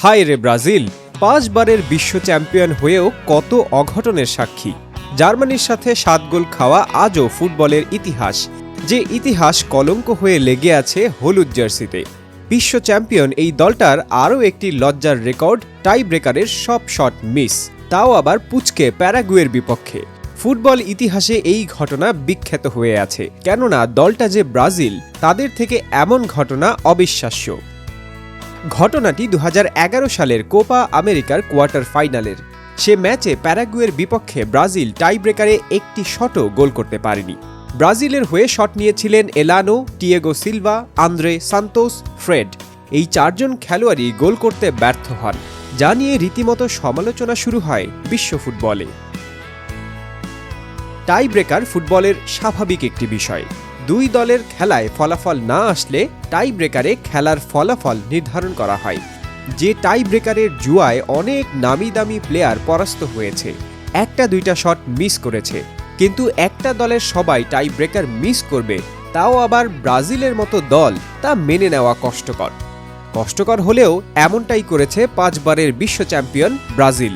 হায় রে ব্রাজিল, ৫ বারের বিশ্ব চ্যাম্পিয়ন হয়েও কত অঘটনের সাক্ষী। জার্মানির সাথে ৭ গোল খাওয়া আজও ফুটবলের ইতিহাস, যে ইতিহাস কলঙ্ক হয়ে লেগে আছে হলুদ জার্সিতে। বিশ্ব চ্যাম্পিয়ন এই দলটার আরও একটি লজ্জার রেকর্ড, টাই ব্রেকারের সব শট মিস, তাও আবার পুচকে প্যারাগুয়ের বিপক্ষে। ফুটবল ইতিহাসে এই ঘটনা বিখ্যাত হয়ে আছে, কেননা দলটা যে ব্রাজিল, তাদের থেকে এমন ঘটনা অবিশ্বাস্য। ঘটনাটি ২০১১ সালের কোপা আমেরিকার কোয়ার্টার ফাইনালের। সে ম্যাচে প্যারাগুয়ের বিপক্ষে ব্রাজিল টাই ব্রেকারে একটি শটও গোল করতে পারেনি। ব্রাজিলের হয়ে শট নিয়েছিলেন এলানো, টিয়েগো সিলভা, আন্দ্রে সান্তোস, ফ্রেড। এই ৪ জন খেলোয়াড়ই গোল করতে ব্যর্থ হন, যা নিয়ে রীতিমতো সমালোচনা শুরু হয় বিশ্ব ফুটবলে। টাই ব্রেকার ফুটবলের স্বাভাবিক একটি বিষয়। দুই দলের খেলায় ফলাফল না আসলে টাই ব্রেকারে খেলার ফলাফল নির্ধারণ করা হয়। যে টাই ব্রেকারের জুয়ায় অনেক নামি দামি প্লেয়ার পরাস্ত হয়েছে, একটা দুইটা শট মিস করেছে, কিন্তু একটা দলের সবাই টাই ব্রেকার মিস করবে, তাও আবার ব্রাজিলের মতো দল, তা মেনে নেওয়া কষ্টকর হলেও এমনটাই করেছে ৫ বারের বিশ্ব চ্যাম্পিয়ন ব্রাজিল।